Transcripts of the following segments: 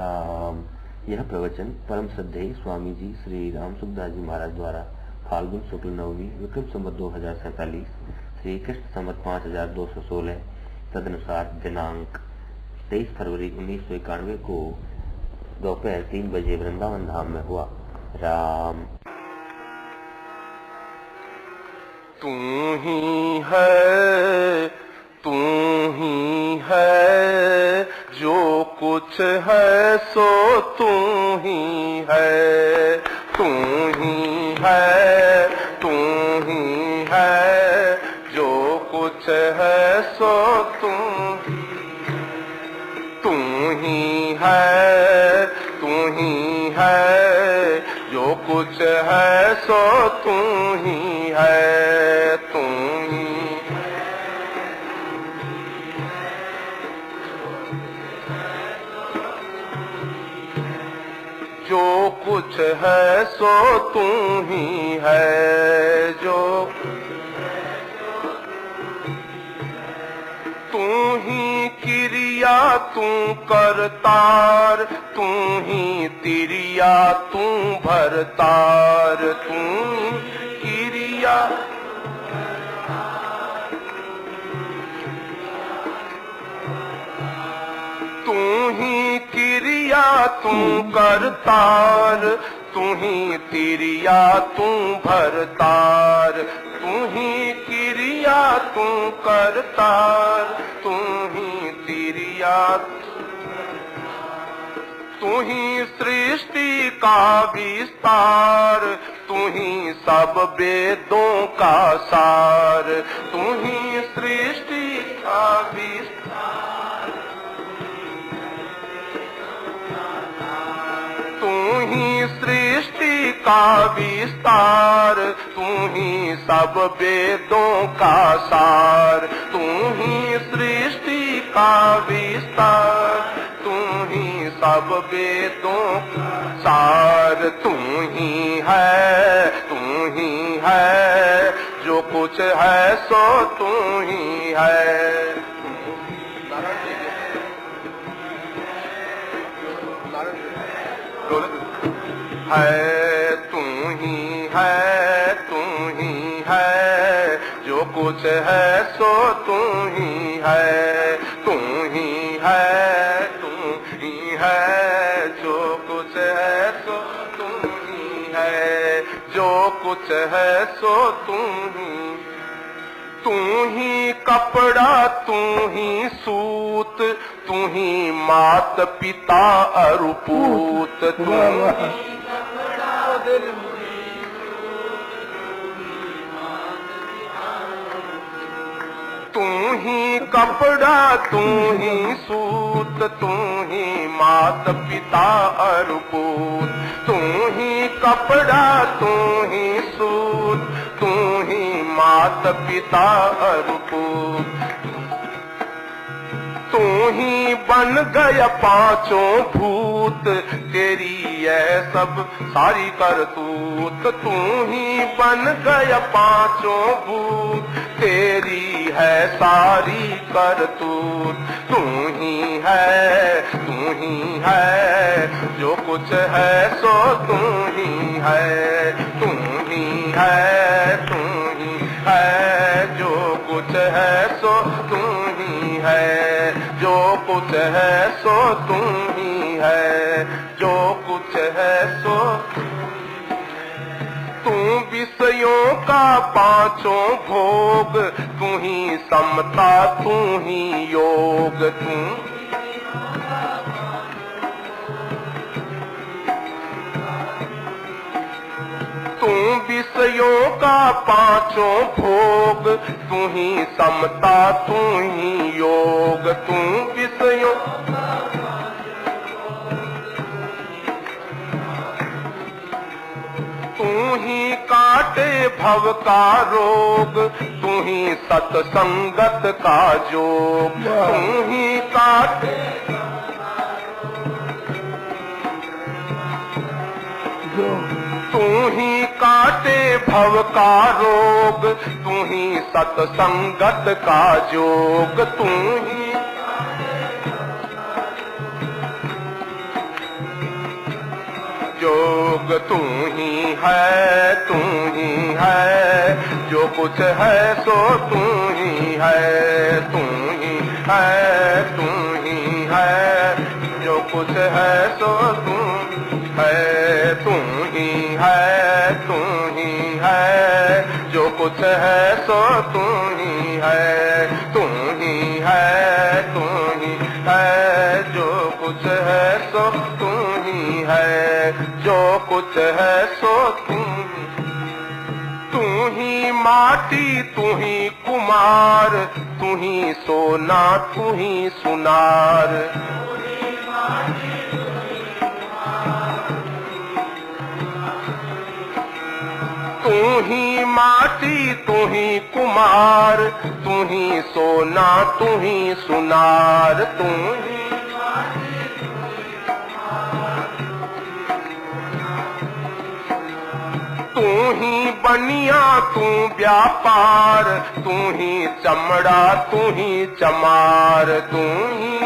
राम। यह प्रवचन परम श्रद्धेय स्वामी जी श्री राम सुखदास जी महाराज द्वारा फाल्गुन शुक्ल नवमी विक्रम संवत 2047 श्री कृष्ण संवत 5216 तदनुसार दिनांक 23 फरवरी 1991 को दोपहर 3 बजे वृंदावन धाम में हुआ। राम। तू ही है, तू ही है, जो कुछ है सो तू ही है। तू ही है, तू ही है, जो कुछ है सो तू ही है। तू ही है, जो कुछ है सो तू ही है। तू ही जो कुछ है सो तू ही है। जो तू ही क्रिया तू करतार, तू ही तिरिया तू भरतार। तू क्रिया तू ही क्रिया तू करतार, तू ही तिरिया तू भरतार। तू ही क्रिया तू करतार, तू ही तिरिया तू ही सृष्टि का विस्तार, तू ही सब वेदों का सार। तू ही सृष्टि का विस्तार, तू ही सृष्टि का विस्तार, तू ही सब वेदों का सार। तू ही सृष्टि का विस्तार, तू ही सब वेदों का सार। तू ही है, तू ही है, जो कुछ है सो तू ही है। है तू ही है, तू ही है, जो कुछ है सो तू ही है। तू ही है, तू ही है, जो कुछ है सो तू ही है। जो कुछ है सो तू ही। तू ही कपड़ा तू ही सूत, तू ही मात पिता और पूत। तू ही कपड़ा तू ही सूत, तू ही मात पिता और पूत। तू ही कपड़ा तू ही सूत, तू ही मात पिता और पूत। तू ही बन गया पांचों भूत, तेरी है सब सारी करतूत। तू ही बन गया पांचों भूत, तेरी है सारी करतूत। तू ही है, तू ही है, जो कुछ है सो तू ही है। तू ही है, तू ही है, जो कुछ है सो तू ही है। जो कुछ है सो तू ही है। जो कुछ है सो तू विषयों का पांचों भोग, तू ही समता तू ही योग। तू विषयों का पांचों भोग, तू ही समता तू ही योग। तू विषयों तू ही काटे भव का रोग, तू ही सत्संगत का जोग। तू ही काटे तू ही काटे भव का रोग, तू ही सत्संगत का जोग। तू ही योग तू ही है, तू ही है, जो कुछ है सो तू ही है, तू ही है, तू ही है, जो कुछ है सो तू है, तू ही है, तू ही है, जो कुछ है सो तू ही है, तू ही है, तू ही है, जो कुछ है सो तू ही है, जो कुछ है सो तू ही माटी, तू ही कुमार, तू ही सोना, तू ही सुनार, तू ही माटी, तू ही कुमार, तू ही सोना, तू ही सुनार, तू ही तू ही बनिया, तू व्यापार, तू ही चमड़ा, तू ही चमार, तू ही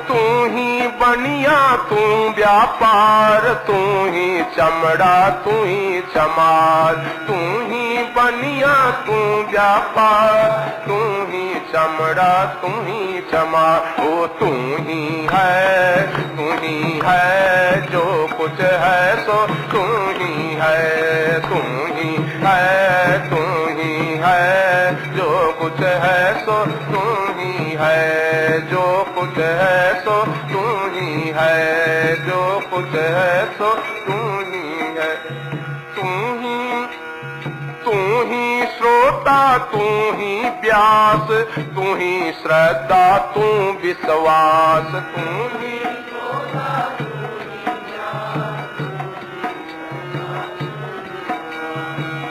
तू ही बनिया, तू व्यापार, तू ही चमड़ा, तू ही चमार, तू ही बनिया, तू व्यापार, तू ही चमड़ा, तू ही चमार, ओ तू ही है, तू ही है, जो कुछ है सो तू ही है, तू ही है, तू ही है, जो कुछ है सो तू ही है, जो कुछ है सो तू ही है, जो कुछ है सो तू ही है, तू ही श्रोता, तू ही प्यास, तू ही श्रद्धा, तू विश्वास, तू ही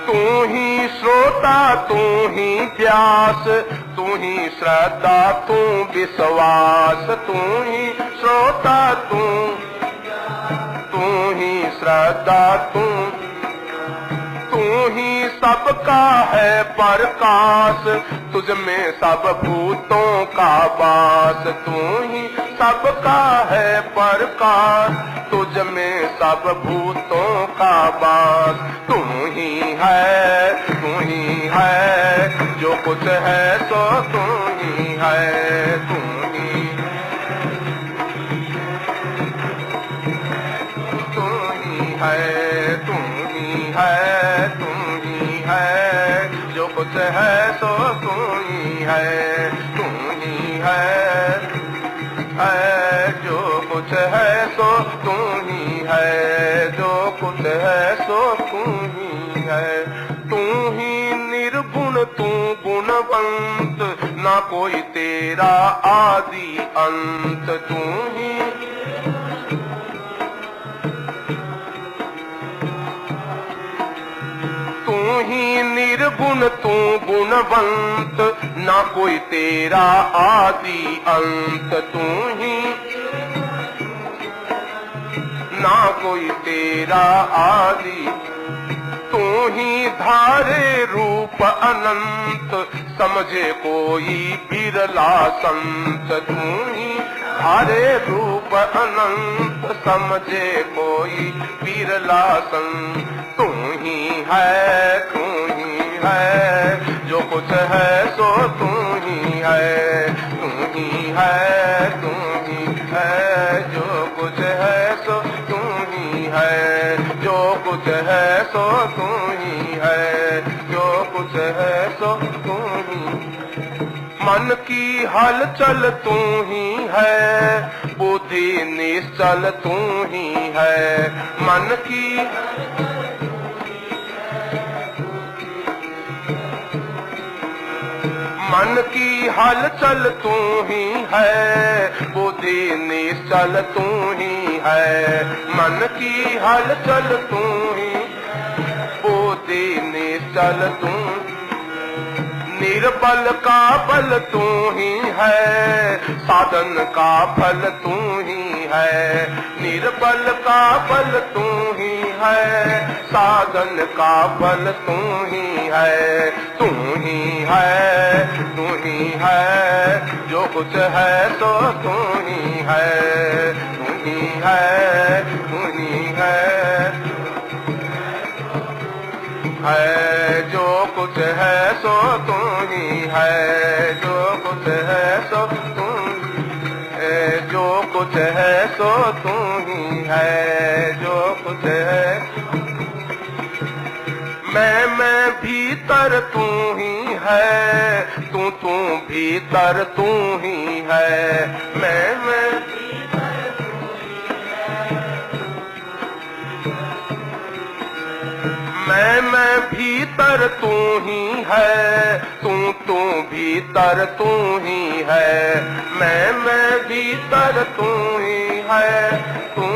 तू ही श्रोता, तू ही प्यास, तू ही श्रद्धा, तू विश्वास, तू ही श्रोता, तू ही श्रद्धा, तू ही सबका है प्रकाश, तुझ में सब भूतों का वास, तू ही सबका है प्रकाश, तुझ में सब भूतों का वास, तू ही है, तू ही है, जो कुछ है सो तू ही है, तू ही है, तू ही है, तू ही है, जो कुछ है सो तू ही है, तू ही है, जो कुछ है सो तू ही है, जो कुछ है सो तू ही है, तू ही निर्गुण, तू गुणवंत, ना कोई तेरा आदि अंत, तू ही निर्गुण, तू गुणवंत, ना कोई तेरा आदि अंत, तू ही ना कोई तेरा आदि, तू ही धारे रूप अनंत, समझे कोई बिरला संत, तू ही धारे रूप अनंत, समझे कोई बिरला संत, तू ही है, तू ही है, जो कुछ है सो तू ही है, तू ही है, तू ही है, जो कुछ है सो तू ही है, जो कुछ है सो तू ही है, जो कुछ है सो तू ही, मन की हलचल तू ही है, बुद्धि निश्चल तू ही है, मन की मन की हलचल तू ही है, बुद्धि निश्चल तू ही है, मन की हलचल तू ही, बुद्धि निश्चल तू, निर्बल का बल तू ही है, साधन का फल तू ही है, निर्बल का बल तू ही है, साधन का बल तू ही है, तू ही है, तू ही है, जो कुछ है तो तू ही है, तू ही है, तू ही है, जो कुछ है सो तू ही है, जो कुछ है सो तू, जो कुछ है सो तू ही है, जो कुछ है, मैं भीतर तू ही है, तू भीतर तू ही है, मैं भीतर तू ही है, तू भीतर तू ही है, मैं भीतर तू ही है, तू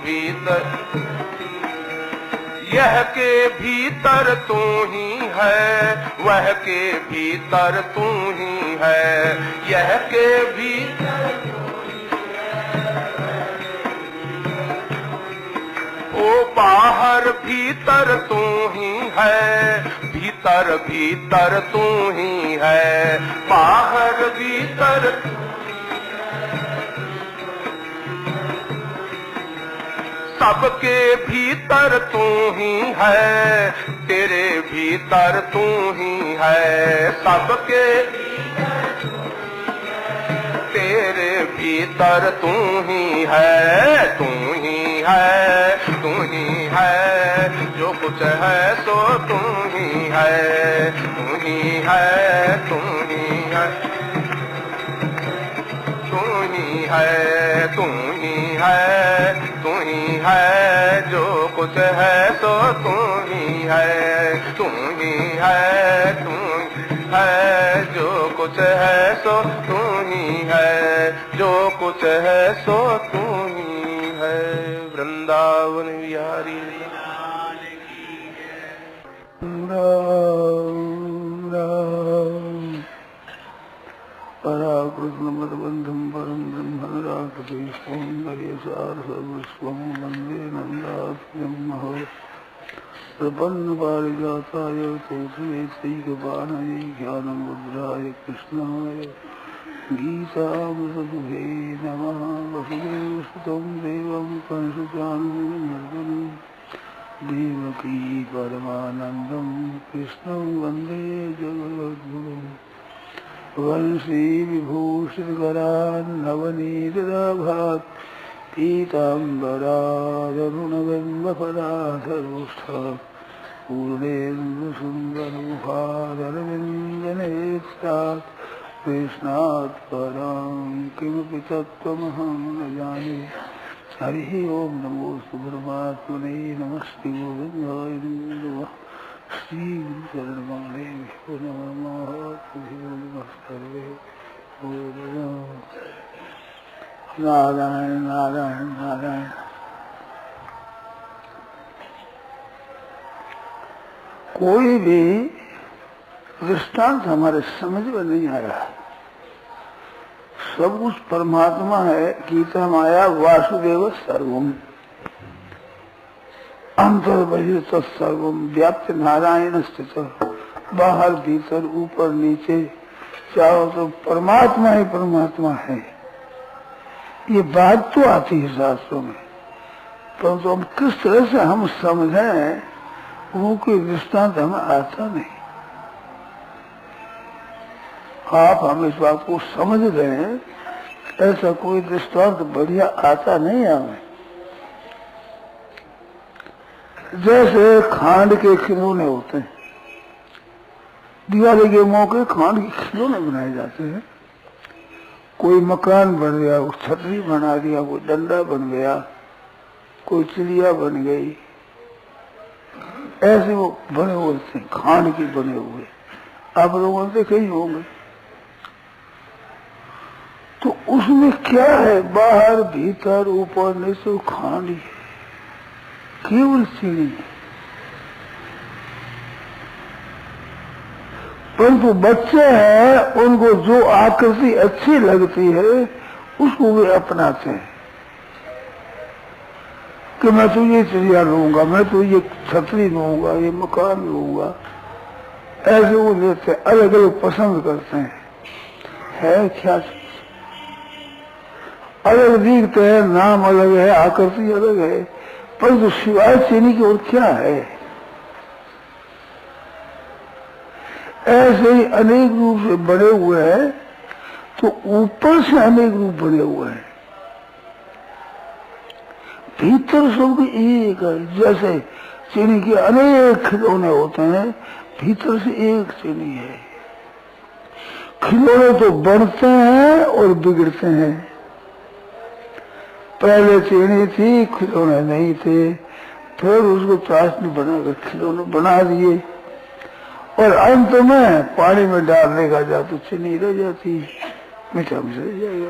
भीतर, यह के भीतर तू ही है, वह के भीतर तू ही है, यह के भीतर ओ बाहर भीतर तू ही है, भीतर भीतर तू ही है, बाहर भीतर, सबके भीतर तू ही है, तेरे भीतर तू ही है, सबके तेरे भीतर तू ही है, तू ही है, तू ही है, जो कुछ है सो तू ही है, तू ही है, तू ही है, तू ही है, तू ही है, तू ही है, जो कुछ है सो तू ही है, तू ही है, तू है, जो कुछ है सो तू ही है, जो कुछ है सो तू ही है। वृंदावन विहारी पराकृष्ण मदबंधम परम ब्रह्म राकेशर सर्वस्वं वंदे नंदात्म्यं प्रपन्न पारिजाताय तुलसीकपाणये ज्ञानमुद्राय कृष्णाय गीतामृतदुहे नमः। वसुदेवसुतं देवं कंसचानूरमर्दनं देवकी परमानन्दं कृष्णं वन्दे जगद्गुरुं। वंशी विभूषितकरान् नवनीतदाभात् पीताम्बरादरुणबिम्बफलाधरोष्ठात् पूर्णेन्दुसुन्दरमुखादरविन्दनेत्रात् कृष्णात् परं किमपि तत्त्वमहं न जाने। हरिः ओं नमो परमात्मने नमस्ते गोविन्दाय नमः। श्रीगुरुचरणकमले नमः। सर्वे नारायण नारायण नारायण। कोई भी दृष्टांत हमारे समझ में नहीं आ रहा। सब कुछ परमात्मा है। गीता माया वासुदेव सर्वम अंतर बहिर तत्सर्वम व्याप्त नारायण स्थित। बाहर भीतर ऊपर नीचे चाहो तो परमात्मा ही परमात्मा है। ये बात तो आती है शास्त्रों में, परंतु हम किस तरह से हम समझें वो कोई दृष्टांत हमें आता नहीं। आप हम इस बात को समझ लें, ऐसा कोई दृष्टांत बढ़िया आता नहीं हमें। जैसे खांड के खिलौने होते हैं, दिवाली के मौके खांड के खिलौने बनाए जाते हैं। कोई मकान बन गया, वो छतरी बना दिया, कोई डंडा बन गया, कोई चिड़िया बन गई, ऐसे वो बने हुए थे, खांड के बने हुए। आप लोगों ने देखे ही होंगे। तो उसमें क्या है? बाहर भीतर ऊपर नीचे खांड ही, केवल सीढ़ी है। परंतु बच्चे हैं, उनको जो आकृति अच्छी लगती है उसको वे अपनाते हैं। कि मैं तो ये चिड़िया लूंगा, मैं तो ये छतरी लूंगा, ये मकान लूंगा। ऐसे वो लेते अलग अलग पसंद करते हैं। है क्या चीज? अलग दिखते हैं, नाम अलग है, आकृति अलग है, पर तो सिवाय चीनी की और क्या है? ऐसे ही अनेक रूप से बने हुए हैं, तो ऊपर से अनेक रूप बने हुए हैं, भीतर सब एक है। जैसे चीनी के अनेक खिलौने होते हैं, भीतर से एक चीनी है। खिलौने तो बढ़ते हैं और बिगड़ते हैं। पहले चीनी थी, खिलौने नहीं थे, फिर उसको चाशनी बनाकर खिलौने बना दिए, और अंत में पानी में डालने का जा तो चीनी रह जाती, मीठा मिश्र रह जाएगा।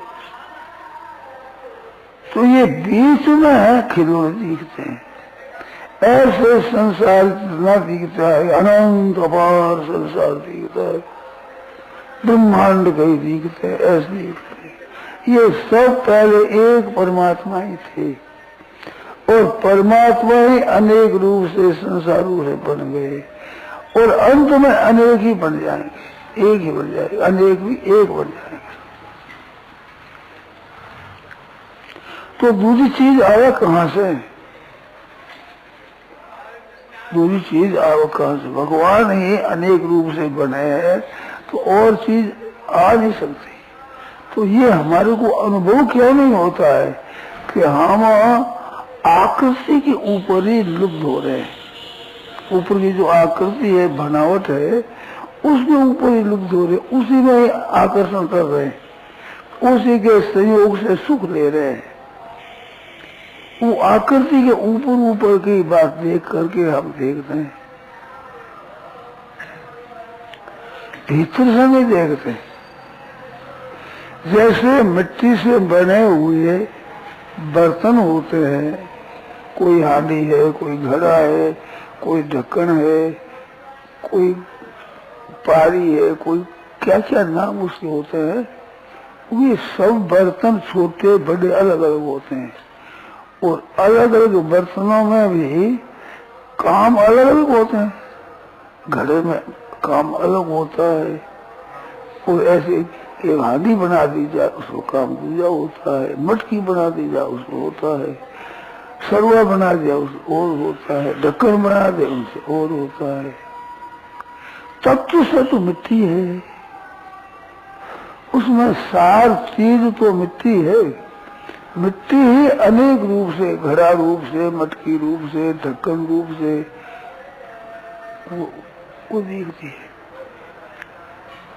तो ये बीच में है, खिलौने दिखते हैं। ऐसे संसार इतना दिखता है, अनंत अपार संसार दिखता है, ब्रह्मांड कहीं दिखते हैं, ऐसे दिखते हैं। ये सब पहले एक परमात्मा ही थे, और परमात्मा ही अनेक रूप से संसारों से बन गए, और अंत में अनेक ही बन जाएंगे, एक ही बन जाएगा, अनेक भी एक बन जाएंगे। तो दूसरी चीज आया कहां से? दूसरी चीज आया कहां से? भगवान ही अनेक रूप से बने हैं, तो और चीज आ नहीं सकती। तो ये हमारे को अनुभव क्यों नहीं होता है कि हम आकृति के ऊपर ही लुप्त हो रहे हैं। ऊपर की जो आकृति है, बनावट है, उसके ऊपर ही लुप्त हो रहे, उसी में ही आकर्षण कर रहे हैं, उसी के संयोग से सुख ले रहे हैं। वो आकृति के ऊपर ऊपर की बात देख करके हम देखते हैं, भीतर से नहीं देखते। जैसे मिट्टी से बने हुए बर्तन होते हैं, कोई हांडी है, कोई घड़ा है, कोई ढक्कन है, कोई पारी है, कोई क्या क्या नाम उसके होते हैं, ये सब बर्तन छोटे बड़े अलग अलग होते हैं, और अलग अलग बर्तनों में भी काम अलग अलग होते हैं। घड़े में काम अलग होता है, और ऐसे एक हांडी बना दी जाए उसको काम दूजा होता है, मटकी बना दी जाए उसको होता है, सरवा बना दिया उसको और होता है, ढक्कन बना दे उनसे और होता है। तत्व से तो मिट्टी है, उसमें सार चीज तो मिट्टी है। मिट्टी ही अनेक रूप से, घड़ा रूप से, मटकी रूप से, ढक्कन रूप से वो दिखती है।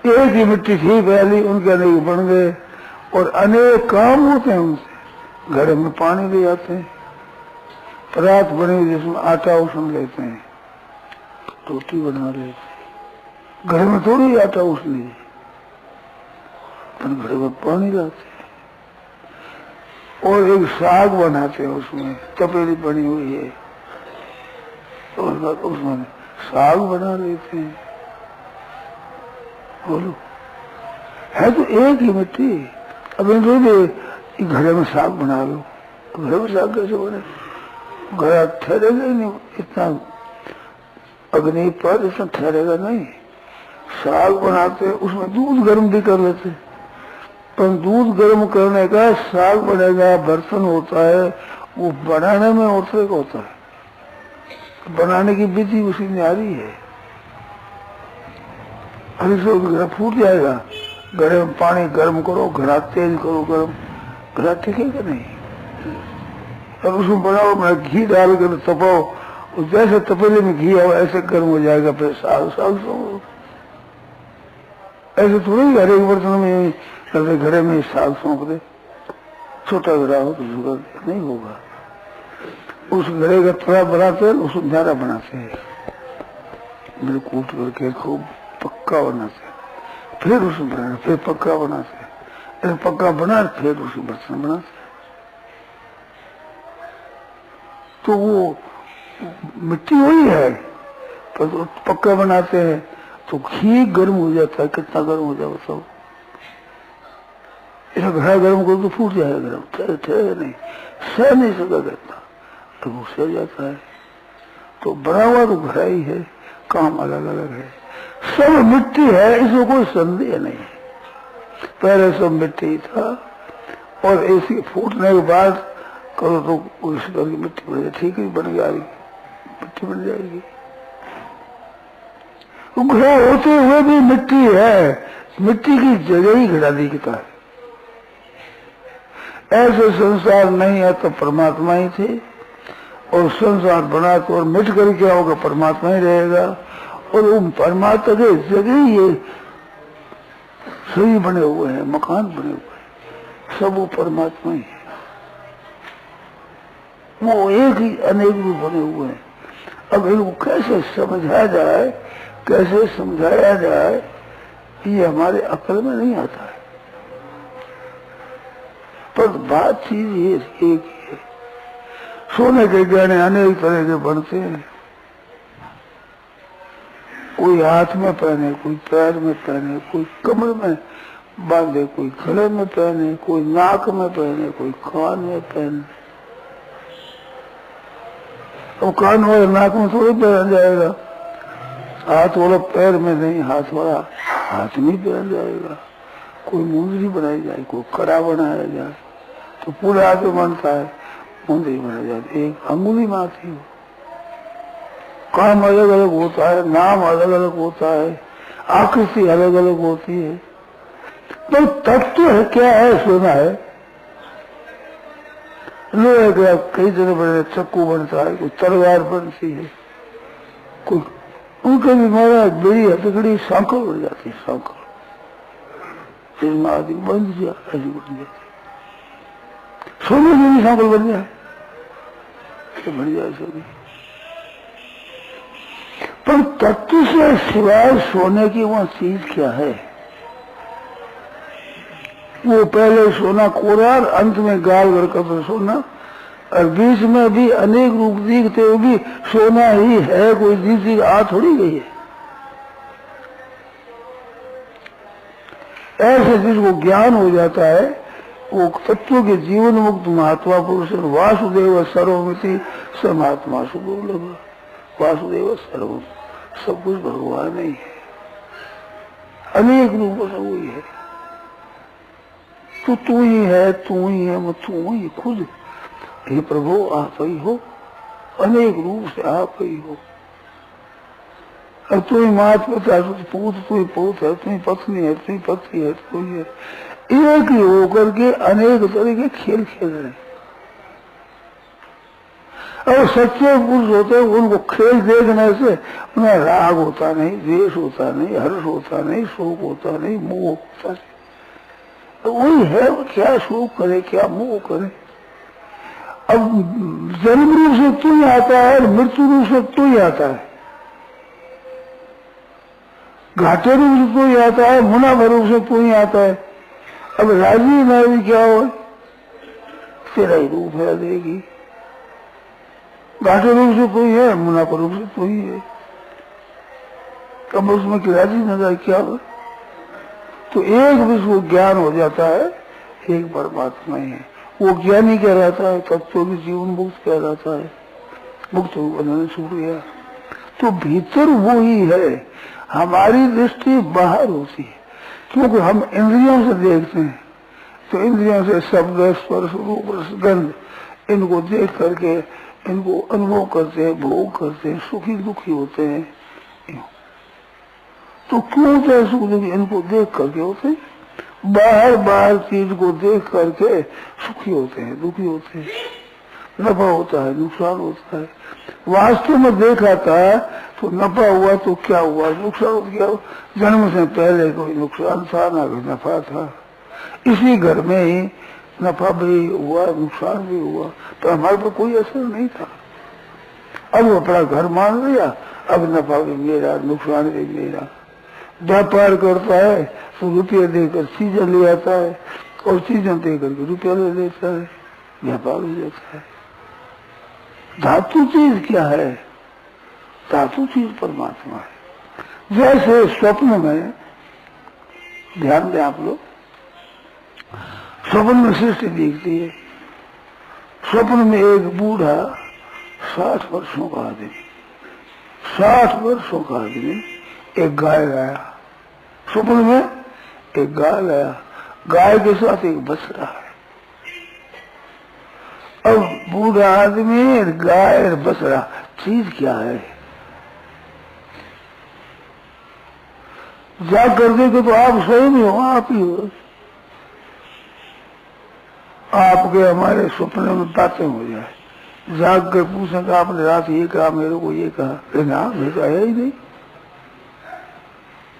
एक ही मिट्टी थी पहले, उनके अनेक बन गए, और अनेक काम होते हैं उनसे। घड़े में पानी ले जाते हैं, परात बनी हुई जिसमें आटा उसन लेते हैं, रोटी बना लेते हैं। घड़े में थोड़ी आटा उसन लीजिए, घड़े में पानी लाते हैं, और एक साग बनाते हैं, उसमें तपेली बनी हुई है, और उसमें साग बना लेते हैं। बोलो, है तो एक ही मिट्टी। अब इनको घड़े में साग बना लो, घड़े में साग कैसे बने? घड़ा ठहरेगा ही नहीं, इतना अग्नि पर इतना ठहरेगा नहीं। साग बनाते हैं, उसमें दूध गर्म भी कर लेते हैं, पर दूध गर्म करने का साग बनेगा, बर्तन होता है, वो बनाने में और होता है, बनाने की विधि उसी न्यारी है। अरे सो घड़ा फूट जाएगा, घड़े में पानी गर्म करो, घड़ा तेज करो गर्म, घड़ा टिकेगा नहीं। अब उसमें बनाओ, मैं घी डालकर तपाओ, और जैसे तपेले में घी आओ ऐसे गर्म हो जाएगा, फिर साग साग सो। ऐसे थोड़ी हर एक बर्तन में करते, घड़े में साग सौंप दे, छोटा घड़ा हो तो नहीं होगा। उस घड़े का थोड़ा बनाते हैं, उसको न्यारा बनाते हैं, मेरे कूट करके खूब पक्का बनाते हैं, फिर उसमें बनाते, फिर पक्का बनाते हैं, ऐसे पक्का बना फिर उसमें बर्तन बनाते हैं। तो वो मिट्टी वही है, पर तो पक्का बनाते हैं तो घी गर्म हो जाता है। कितना गर्म हो जाए बताओ? ऐसा घड़ा गर्म करो तो फूट जाएगा, गर्म ठहरे नहीं, सह नहीं सका करता। तो घुस जाता है। तो बना हुआ तो घर ही है, काम अलग अलग है, सब मिट्टी है, इसमें कोई संदेह नहीं है। पहले सब मिट्टी था और ऐसी फूटने के बाद करो तो उस करके मिट्टी बन जाए, ठीक ही बन जाएगी, मिट्टी बन जाएगी। घड़ा होते हुए भी मिट्टी है, मिट्टी की जगह ही घड़ा दिखता है। ऐसे संसार नहीं है तो परमात्मा ही थे, और संसार बना तो और मिट कर क्या होगा, परमात्मा ही रहेगा। और वो परमात्मा के जगह ये शरीर बने हुए हैं, मकान बने हुए हैं, सब वो परमात्मा ही है। वो एक ही अनेक रूप बने हुए हैं। अब इनको कैसे समझा जाए, कैसे समझाया जाए, ये हमारे अकल में नहीं आता है। पर बात चीज ये एक ही है। सोने के गहने अनेक तरह के बनते हैं, कोई हाथ में पहने, कोई पैर में पहने, कोई कमर में बांधे, कोई गले में पहने, कोई नाक में पहने, कोई कान में पहने। अब कान वाला नाक में थोड़ी पहन जाएगा, हाथ वाला पैर में नहीं, हाथ वाला हाथ में पहन जाएगा। कोई मुंदरी बनाई जाए, कोई कड़ा बनाया जाए, तो पूरे हाथ में बनता है, मुंदरी बनाई जाती, एक अंगुली में आती हो। काम अलग अलग होता है, नाम अलग अलग होता है, आकृति अलग अलग होती है, तो तत्व है क्या है, सोना है। लोहे का कई जगह बने चक्कू बनता है, कोई तलवार बनती है, कोई उनके भी मारा बड़ी हथकड़ी सांकल बन जाती है, सांकल आदमी बन गया, ऐसी बन जाती। सोने में भी सांकल बन जाए तो बन जाए सोने। पर तत्व से सिवाय सोने की वह चीज क्या है? वो पहले सोना कोरा और अंत में गाल करके तो सोना, और बीच में भी अनेक रूप दिखते हुए भी सोना ही है, कोई दूसरी आ थोड़ी गई है। ऐसे जिसको ज्ञान हो जाता है, वो तत्व के जीवन मुक्त महात्मा पुरुष वासुदेव सर्वमिति समात्मा सुदुर्लभ। वासुदेव सर्व, सब कुछ भगवान ही है, अनेक रूपों से वही है। तो तू ही है, तू ही है, वो तू ही खुद। हे प्रभु आप ही हो, अनेक रूप से आप ही हो। अब तू ही मात पिता है, पूत तू ही पूत है, तू ही पत्नी है, तू ही पति है, तू ही है। एक ही होकर के अनेक तरह के खेल खेल रहे हैं। और सच्चे पुरुष होते हैं, उनको खेल देखने से उन्हें राग होता नहीं, द्वेष होता नहीं, हर्ष होता नहीं, शोक होता नहीं, मोह होता नहीं। तो वही है, वो क्या शोक करे, क्या मोह करे। अब जन्म रूप से तू ही आता है और मृत्यु रूप से तू ही आता है, घाटे रूप से तू ही आता है, मुनाफा रूप से तू ही आता है। अब राजी में भी क्या हो, तेरा ही रूप है, देगी। घाटे रूप से तू ही है, मुनाफा रूप से तू ही है। कब उसमें कि राजी नजर क्या हो, तो एक विश्व ज्ञान हो जाता है, एक परमात्मा ही है। वो ज्ञानी क्या रहता है, तत्व की जीवन मुक्त क्या रहता है, मुक्त बंधन छूट गया। तो भीतर वो ही है, हमारी दृष्टि बाहर होती है, क्योंकि हम इंद्रियों से देखते हैं। तो इंद्रियों से शब्द, स्पर्श, रूप, रस, गंध, इनको देख करके इनको अनुभव करते हैं, भोग करते हैं, सुखी दुखी होते हैं। तो क्यों होता है सुख दुखी? इनको देख करके होते हैं। बाहर बाहर चीज को देख करके सुखी होते हैं, दुखी होते हैं, नफा होता है, नुकसान होता है। वास्तव में देखा था तो नफा हुआ तो क्या हुआ, नुकसान हो गया। जन्म से पहले कोई नुकसान था ना कोई नफा था, इसी घर में ही नफा भी हुआ, नुकसान भी हुआ, तो हमारे पर कोई असर नहीं था। अब वो अपना घर मान लिया, अब नफा भी मेरा, नुकसान भी मेरा। व्यापार करता है तो रुपया देकर चीजें ले आता है, और चीजें देकर के रुपया ले लेता है, व्यापार हो जाता है। धातु चीज क्या है? धातु चीज परमात्मा है। जैसे स्वप्न में, ध्यान दें आप लोग, स्वप्न में सृष्टि दिखती है। स्वप्न में एक बूढ़ा 60 वर्षों का आदमी, 60 वर्षों का आदमी एक गाय लाया, स्वप्न में एक गाय लाया, गाय के साथ एक बछड़ा है। अब बूढ़ा आदमी गाय और बछड़ा चीज क्या है? जाग कर देखे तो आप स्वयं ही हो, आप ही हो। आपके हमारे सपने में बातें हो जाए, जाग कर पूछे कि आपने रात ये कहा, मेरे को ये कहा, लेकिन आपने तो आया ही नहीं,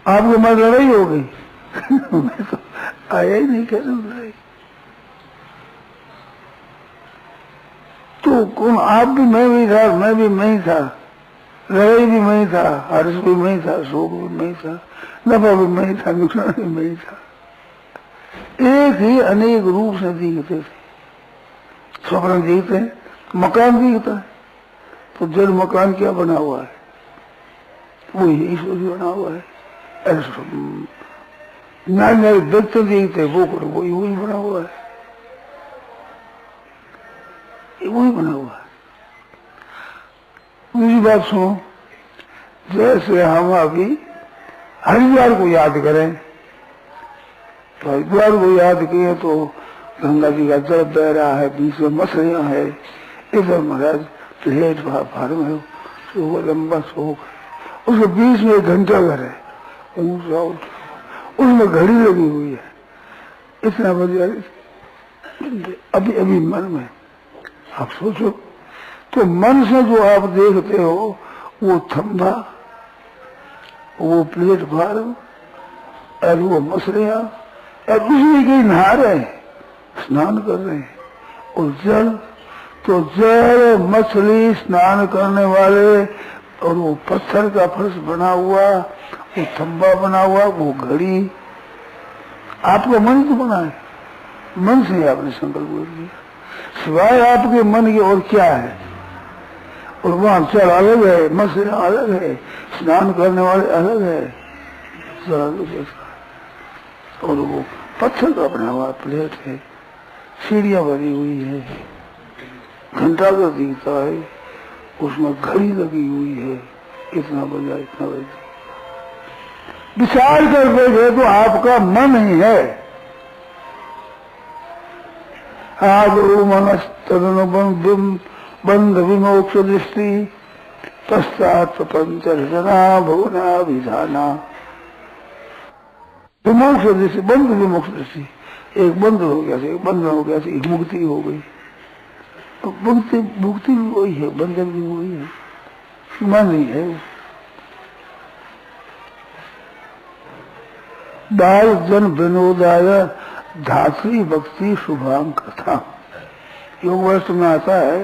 आपके मन लड़ाई हो गई। मैं तो आया ही नहीं, कैसे लड़ाई? तो कौन? आप भी मैं भी था, मैं भी मैं ही था, लड़ाई भी मैं ही था, हर्ष भी मैं ही था, शोक भी मैं ही था, नफा भी मैं ही था, नुकसान भी मैं ही था। एक ही अनेक रूप से दिखते थे। स्वप्न दिखते हैं, मकान दिखता है, तो जड़ मकान क्या बना हुआ है? वही ईश्वर बना हुआ है। नए व्यक्ति दिखते, वो करो वही वही बना हुआ है, वही बना हुआ है। दूसरी बात सुनो, जैसे हम अभी हरिद्वार को याद करें, तो हरिद्वार को याद किए तो गंगा जी का जल बह रहा है, बीच में मछलियां है, इधर महाराज प्लेट फाड़ में वो लंबा शोक है, उसके बीच में एक घंटा घर है ऊंचा, उसमें घड़ी लगी हुई है, इतना बढ़िया। अभी अभी मन में आप सोचो, तो मन से जो आप देखते हो वो थंबा, वो प्लेटफार्म और वो मछलियां, और उसमें कहीं नहा रहे हैं, स्नान कर रहे हैं, और जल तो जल, मछली, स्नान करने वाले, और वो पत्थर का फर्श बना हुआ, वो थंबा बना हुआ, वो घड़ी, आपका मन तो बना है, मन से आपने संकल्प कर लिया, सिवाय आपके मन के और क्या है? और वहां जल अलग है, मछलियां अलग है, स्नान करने वाले अलग है, जल अलग है, और वो पत्थर का बना हुआ प्लेट है, सीढ़ियां बनी हुई है, घंटा घर दिखता है, उसमें घड़ी लगी हुई है, इतना बजा इतना बजा। विचार कर बैठे तो आपका मन ही है। आगो मनस बंध विमोक्ष दृष्टि पश्चात प्रपंच रचना भुवना विधाना। विमोक्ष दृष्टि, बंध विमोक्ष दृष्टि, एक बंध हो गया, एक बंधन हो गया, एक मुक्ति हो गई। तो मुक्ति भी वही है, बंधन भी वही है, मन ही है। बाल जन विनोदाय धात्री भक्ति शुभांग कथा। योग वर्ष में आता है,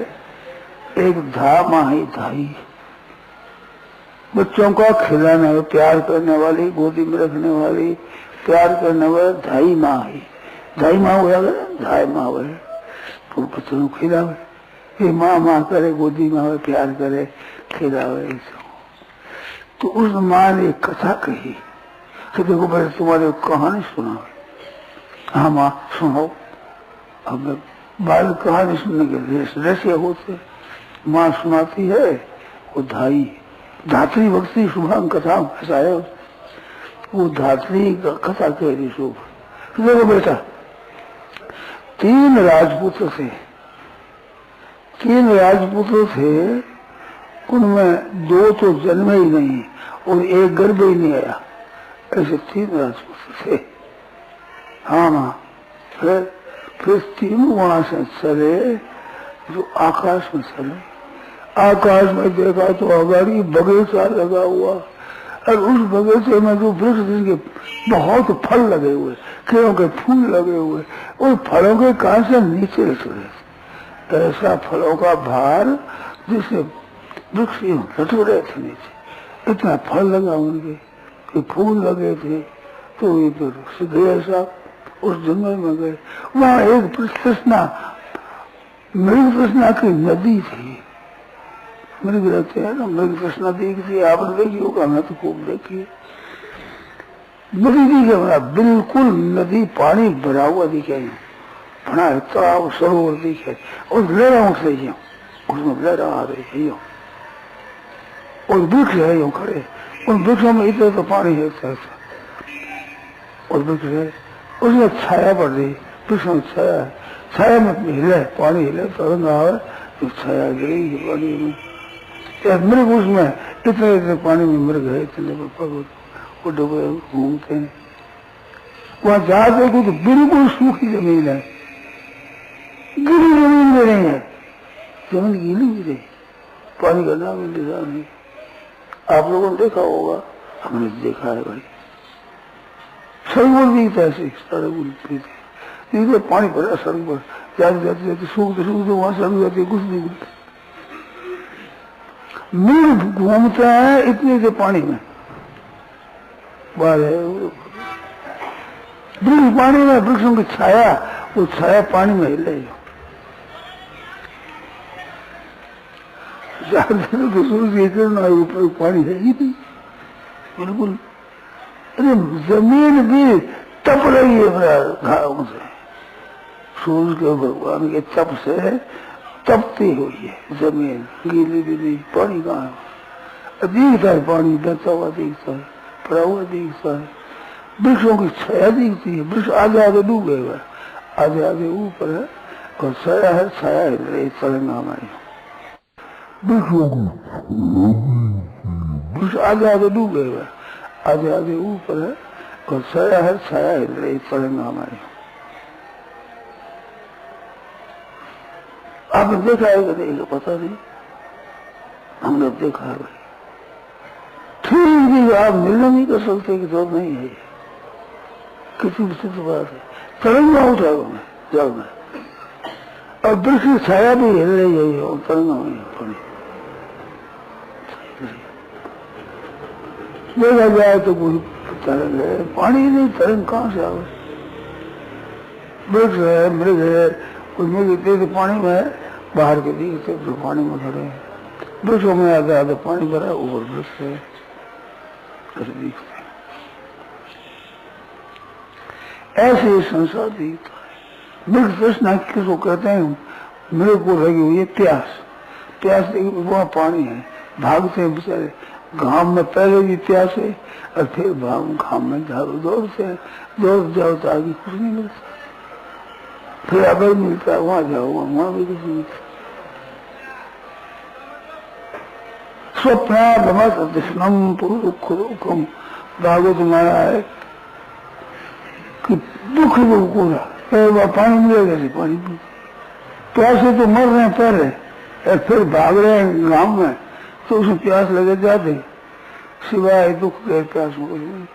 एक धा माही धाई, बच्चों का खिलाने वाली, प्यार करने वाली, गोदी में रखने वाली, प्यार करने वाली धाई माँ है। धाई माँ हो जाएगा, धाई माँ है, तो बच्चों को खिलावे, ये माँ माँ करे, गोदी में आवे, प्यार करे, खिलावे। तो उस माँ ने एक कथा कही कि देखो पहले तुम्हारे कहानी सुना। हाँ माँ सुनाओ। अब बाल कहानी सुनने के लिए रसिया होते, माँ सुनाती है, वो धाई धात्री भक्ति शुभांग कथा ऐसा है, वो धात्री कथा कह रही शुभ। देखो बेटा, 3 राजपुत्र थे, 3 राजपुत्र थे, उनमें 2 तो जन्मे ही नहीं और एक गर्भ ही नहीं आया, ऐसे 3 राजपुत्र थे। हाँ माँ, फिर 3 वहां से चले, जो आकाश में चले, आकाश में देखा तो अगाड़ी बगीचा लगा हुआ, और उस बगीचे में जो वृक्ष जिनके बहुत फल लगे हुए, केलों के फूल लगे हुए, उन फलों के कान से नीचे उतरे, ऐसा फलों का भार जिससे वृक्ष लटक रहे थे नीचे, इतना फल लगा उनके, फूल लगे थे। तो इधर गए साहब, उस जंगल में गए, वहां एक कृष्णा, मृग कृष्णा की नदी थी, मृग रहते हैं ना, मृग कृष्णा देखी, आपने देखी होगा, मैं तो खूब देखी। नदी दिखे, बिल्कुल नदी, पानी भरा हुआ दिखे, बड़ा तालाब सरोवर दिखे, और लहरों से उसमें लहरा आ रही है यूं, और वृक्ष है यूं खड़े, उन वृक्षों में इतना तो पानी है और वृक्ष है, उसमें छाया पड़ रही, वृक्ष में छाया है, छाया में हिले, पानी हिले, तरंग आवे तो छाया गिरी है पानी में। मृग उसमें इतने इतने पानी में मृग है, इतने वो डूबे घूमते हैं। वहां जाते को तो बिल्कुल सूखी जमीन है, गिरी जमीन में नहीं है, जमीन गीली भी नहीं, पानी का नाम इंतजाम नहीं। आप लोगों ने देखा होगा, हमने देखा है भाई, सड़क पर दिखता है, सड़क पर पानी भरा सड़क पर, जाते जाते जाते सूखते सूखते वहां सड़क जाती है, कुछ नहीं मिलता। मृग घूमता है इतने से पानी में, बाहर है वृक्ष पानी में, वृक्षों की छाया, वो छाया पानी में हिले, तो सूर्य किरण ऊपर पानी है ही नहीं बिल्कुल। अरे जमीन भी तप रही है घावों से, सूर्य के भगवान के तप से तपती हुई है जमीन, गीली भी नहीं, पानी कहाँ है, दिखता है पानी बहता हुआ दिखता है, पड़ा हुआ दिखता है, वृक्षों की छाया दिखती है, वृक्ष आगे आगे डूबे हुए, आगे आगे ऊपर है, और छाया है, छाया है तरंगा हमारी, वृक्ष आगे आगे डूबे हुए, आगे आगे ऊपर है, और छाया है, छाया है तरंगा हमारी। आपने देखा है कि नहीं पता नहीं, हमने देखा है भाई, ठीक भी आप निर्णय नहीं कर सकते कि जरूरत नहीं है, किसी विचित्र तो बात है, तरंगा उठाओ में जल में, और वृक्ष छाया भी हिल रही है, और तरंगा में पानी देखा जाए तो कोई तरंग है, पानी नहीं, तरंग कहाँ से आवे, वृक्ष है, मृग है, कुछ मृग इतने पानी में है, बाहर के दिखते जो पानी में खड़े हैं, वृक्षों में आगे आगे पानी भरा, ऊपर वृक्ष है, दिखते ऐसे ही संसार दिखता है। मृग तृष्णा किसको कहते हैं, मृग को लगी हुई है प्यास, प्यास वहाँ पानी है, भागते हैं बेचारे, घाम में पहले भी प्यास है, और फिर घाम में झाड़ू दौड़ते हैं, दौड़ जाओ तो आगे कुछ नहीं मिलता, फिर अगर मिलता है वहां जाओ, वहां भी कुछ नहीं मिलता। स्वप्नादम पुरुषम भागवत तुम्हारा है कि दुख पूरा पानी मिलेगा, पानी प्यासे तो मर रहे हैं पहले, और फिर भाग रहे हैं गांव में, तो उसमें प्यास लगे जाते, सिवाय दुख के प्यास में।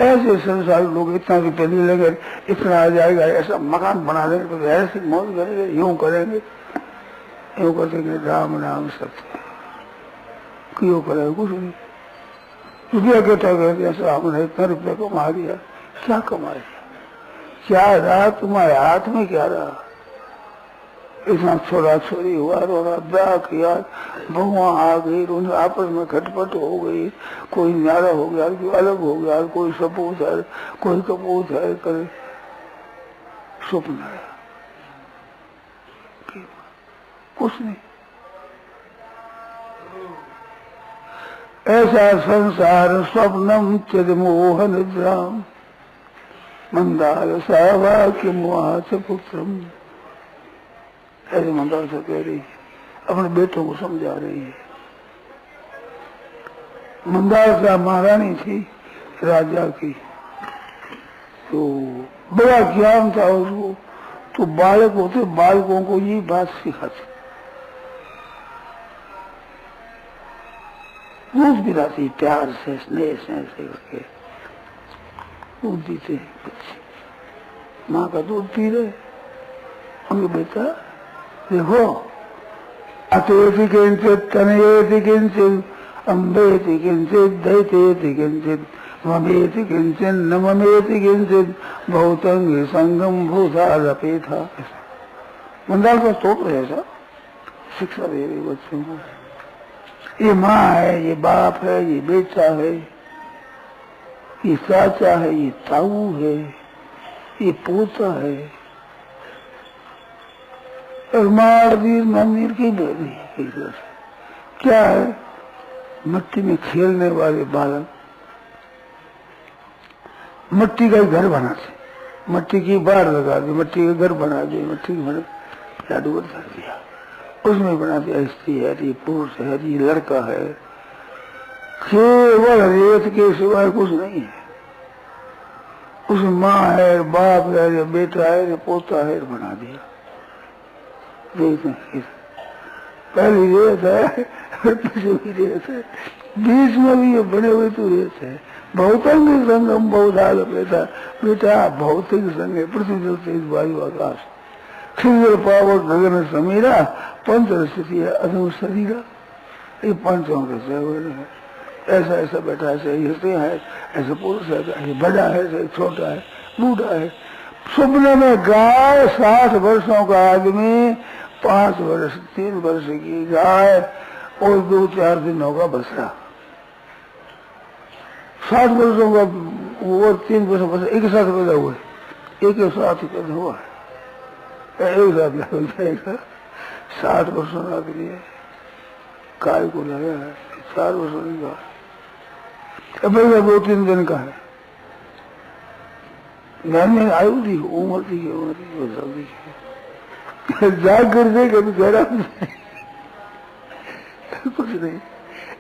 ऐसे संसार लोग इतना रुपये नहीं लगे, इतना आ जाएगा, ऐसा मकान बना देंगे, तो ऐसी मौज करेंगे, यूं करेंगे, यूं करेंगे, राम नाम सत्य, क्यों करेगा कुछ नहीं, रुपया इकट्ठा करके ऐसा हमने इतना रुपया कमा दिया, क्या कमा दिया, क्या रहा तुम्हारे हाथ में, क्या रहा, इतना छोरा छोरी हुआ, रोना ब्याह किया, बहुआ आ गई, उन्हें आपस में खटपट हो गई, कोई न्यारा हो गया, कोई अलग हो गया, कोई सपूत है, कोई कपूत है, करे स्वप्न है, कुछ नहीं। ऐसा संसार स्वप्नम चिदमोह निद्राम मंदार सावाक्य मोहाच पुत्रम, ऐसे मंदार से कह रही है, अपने बेटों को समझा रही है। मंदार का महारानी थी राजा की, तो बड़ा ज्ञान था उसको, तो बालक होते बालकों को ये बात सिखाती, दूध पिलाती प्यार से, स्नेह से करके दूध पीते बच्चे, माँ का दूध पी रहे, हमने बेटा देखो, अतोति किंचित तनयेति किंचित अम्बेति किंचित दैतेति किंचित ममेति किंचित न ममेति किंचित भूतंग संगम भूतारपे था। मंदार का स्तोत्र है ऐसा, शिक्षा दे रही बच्चों को, ये माँ है, ये बाप है, ये बेटा है, ये चाचा है, ये ताऊ है, ये पोता है, और मारदीर मंदिर की बेरी क्या है? मिट्टी में खेलने वाले बालक मिट्टी का घर बनाते, मिट्टी की बाढ़ लगा दी, मिट्टी का घर बना दी, मिट्टी का जादूगर कर दिया, उसमें बना दिया स्त्री है, ये पुरुष है, ये लड़का है, केवल रेत के सिवाय कुछ नहीं है। उसमें माँ है, बाप है, या बेटा है, या पोता है, बना दिया। पहली रेत है, पीछे भी रेत है, बीच में भी ये बने हुए तो रेत है। भौतिक संगम बहुधाल बेटा भौतिक संग है, पृथ्वी जल तेज वायु आकाश, क्षुद्र पावर गगन समीरा, पंच स्थिति है अधम शरीरा, ये पंचों के है। ऐसा ऐसा बेटा ऐसे हृदय है, ऐसा पुरुष है, ऐसे बड़ा है, ऐसे छोटा है, बूढ़ा है। सपने में गाय 60 वर्षों का आदमी, 5 वर्ष 3 वर्ष की गाय और 2-4 दिनों का बछड़ा। 60 वर्षों का वो 3 वर्ष एक साथ पैदा हुए, एक साथ ही पैदा हुआ है, एक साथ जाएगा। 60 वर्षों का आदमी है, गाय को लाया है, 4 वर्षों की गाय, अब 2-3 दिन का है। घर में आयु थी, उम्र थी, जल्दी जाग कर दे कभी गहरा कुछ नहीं,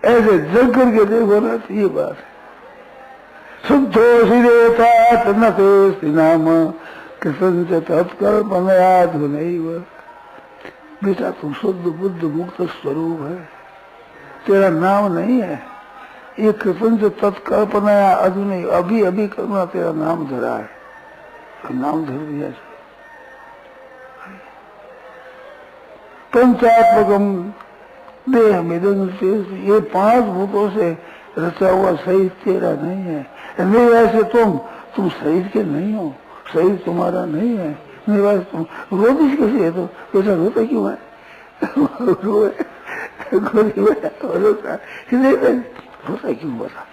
ऐसे जग करके देखो ना, तो ये बात है। संतोष रेता नतोस्ति नाम कृष्ण तत्कर बनायाद नहीं वह। बेटा तुम शुद्ध बुद्ध मुक्त स्वरूप है, तेरा नाम नहीं है ये कृष्ण तत्कल्पना अधु नहीं, अभी अभी करना तेरा नाम धरा है, नाम धर दिया। पंचात्मकम देह मिदन से, ये 5 भूतों से रचा हुआ शरीर तेरा नहीं है। नहीं वैसे तुम शरीर के नहीं हो, शरीर तुम्हारा नहीं है। नहीं वैसे तुम रोती कैसे है? तो बेटा रोता क्यों है? रोता क्यों बता?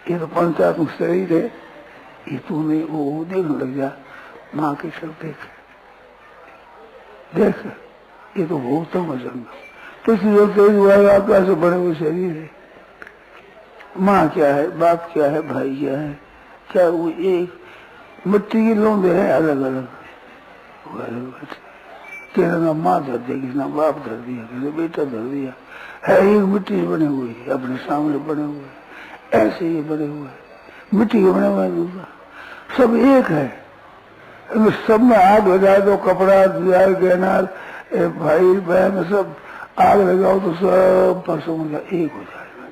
ये तो पंचात्मक शरीर है, ये तू नहीं वो देखने लग जा। माँ के सब देख, ये तो भूतम असंग, तो इसलिए आकाश से बड़े हुए शरीर है। माँ क्या है, बाप क्या है, भाई क्या है, क्या वो एक मिट्टी की लौंदे है, अलग अलग। तेरा नाम माँ धर दिया, किसी नाम बाप धर दिया, किसी बेटा धर दिया, है एक मिट्टी से बने हुए, अपने सामने बने हुए, ऐसे ही बने हुए, मिट्टी के बने हुए दूसरा, सब एक है। सब में आग लगा दो, कपड़ा दिया, गहना, भाई बहन सब आग लगाओ तो सब परसों में एक हो जाएगा।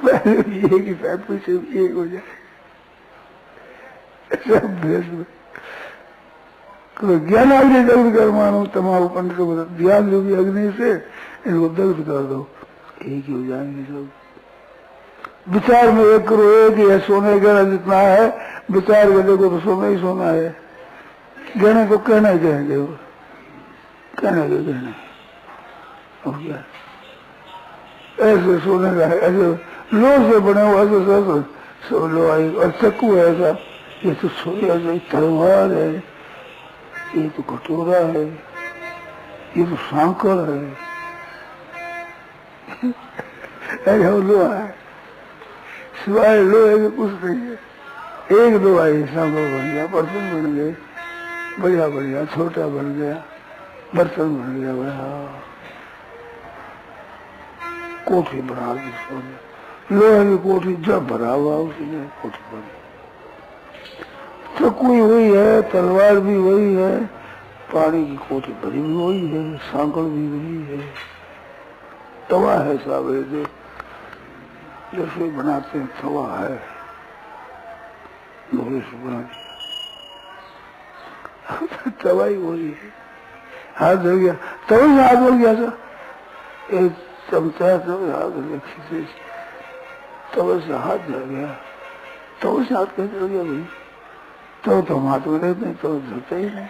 पहले भी एक ही था, पीछे भी एक हो जाए, सब भेष में। ज्ञान अग्नि दग्ध कर मानो, तमाम पंडित को बता, ध्यान जो भी अग्नि से इनको दग्ध कर दो, एक ही हो जाएंगे सब। विचार में एक करो, एक ही है, सोने का जितना है विचार कर देखो तो सोना ही सोना है। गहने को कहना ही कहेंगे, कहने के कहने और क्या ऐसे सोने का है, ऐसे लो से बने हुआ, ऐसे सब लो आई और चक्कू है ऐसा, ये तो सोने ऐसे तलवार है, ये तो कटोरा है, ये तो सांकर है, ऐसा लोहा है, सिवाय लोहे के कुछ नहीं है। एक लोहा ही सांकर बन गया, बर्तन बन गए, बढ़िया बढ़िया, छोटा बन गया, बर्तन बन गया, बड़ा कोठी बना दी सोने, लोहे की कोठी जब भरा हुआ उसने कोठी बनी। चक्कू वही है, तलवार भी वही है, पानी की कोठी भरी भी वही है, सांकड़ भी वही है, तवा है सावे जैसे बनाते हैं, तवा है, लोहे से बना दिया, तवा ही वही है। हाथ धर गया, तभी से हाथ धर गया था, एक चमचा तब हाथ धर, तब से हाथ धर गया, तब से हाथ कैसे धर गया भाई? तो हम हाथ में रहते हैं, तो धरते ही नहीं,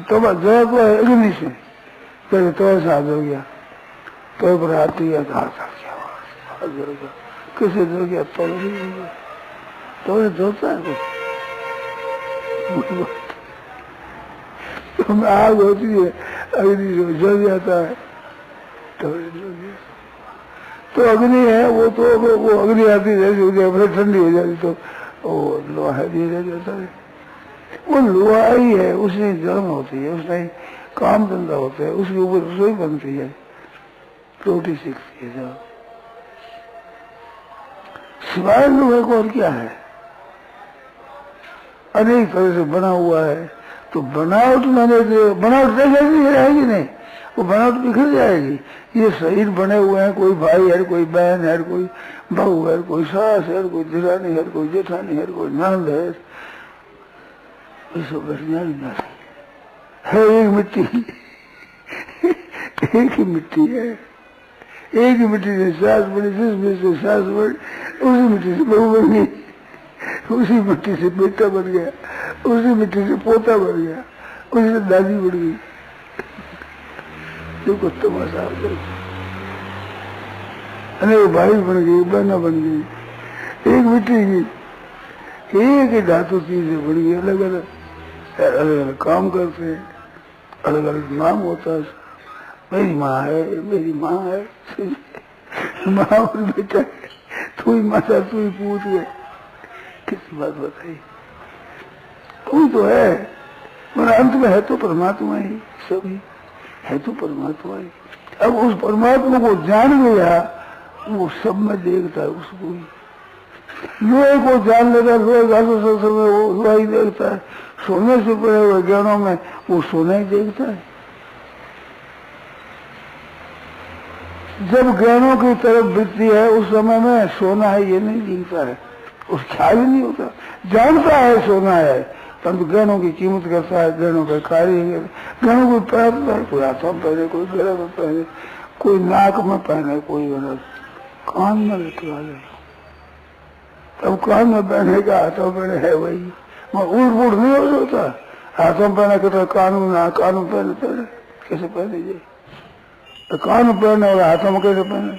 तब जय को अग्नि से पहले तो से हाथ धर गया, तो पर हाथ दिया तो हाथ धर गया, हाथ धर गया, किसे धर गया? तो नहीं गया, तो धरता है कुछ तो आग होती है, अग्नि जो जल जाता है तो अग्नि है वो अग्नि आती जैसे फिर ठंडी हो जाती तो वो लोहा नहीं रह जाता है। वो लोहा ही है, उसमें जन्म होती है, उसमें काम धंधा होता है, उसके ऊपर रसोई बनती है, रोटी सीखती है सब। सिवाय लोहे को और क्या है? अनेक तरह से बना हुआ है। तो बनावट जैसी रहेगी नहीं, वो बनावट बिखर जाएगी। ये शरीर बने हुए हैं, कोई भाई है, कोई बहन है, कोई बहू है, कोई सास है, कोई दिरानी है, कोई जेठानी है, कोई नंद है, सब नहीं है। एक मिट्टी एक ही मिट्टी है, एक ही मिट्टी से सास बनी, जिस मिट्टी से सास बनी उसी मिट्टी से बहू बन गई, उसी मिट्टी से बेटा बन गया, उसी मिट्टी से पोता बन गया, उसी से दादी बन गई। देखो तमाशा अरे भाई बन गई, बहना बन गई, एक मिट्टी की एक ही धातु चीजें बन गई, अलग अलग काम करते हैं, अलग अलग नाम होता है। मेरी माँ है, मेरी माँ है, माँ और बेटा है, तू ही माता तू ही पूछ गए, किसी बात बताई? कोई तो है, मगर अंत में है तो परमात्मा ही, सभी है तो परमात्मा ही। अब उस परमात्मा को जान गया, वो सब में देखता है उसको ही। लोहे को जान लेता है, लोहे का वो लोहा ही देखता है। सोने से पड़े हुए ज्ञानों में वो सोना ही देखता है। जब ज्ञानों की तरफ वृत्ति है उस समय में सोना है ये नहीं दिखता है, उस ख्याल ही नहीं होता। जानता है सोना है, परंतु ज्ञानों की कीमत करता है, ज्ञानों का कार्य, ज्ञानों को पहनता है, कोई हाथों में पहने, कोई गले में पहने, कोई नाक में पहने, कोई गलत कान में लटका ले। तब कान में पहने का हाथों में पहने है वही, उड़ उड़ नहीं हो सकता। हाथों में पहने कहता कान में पहने कैसे पहने जाए? तो कान में पहने और हाथों में कैसे पहने?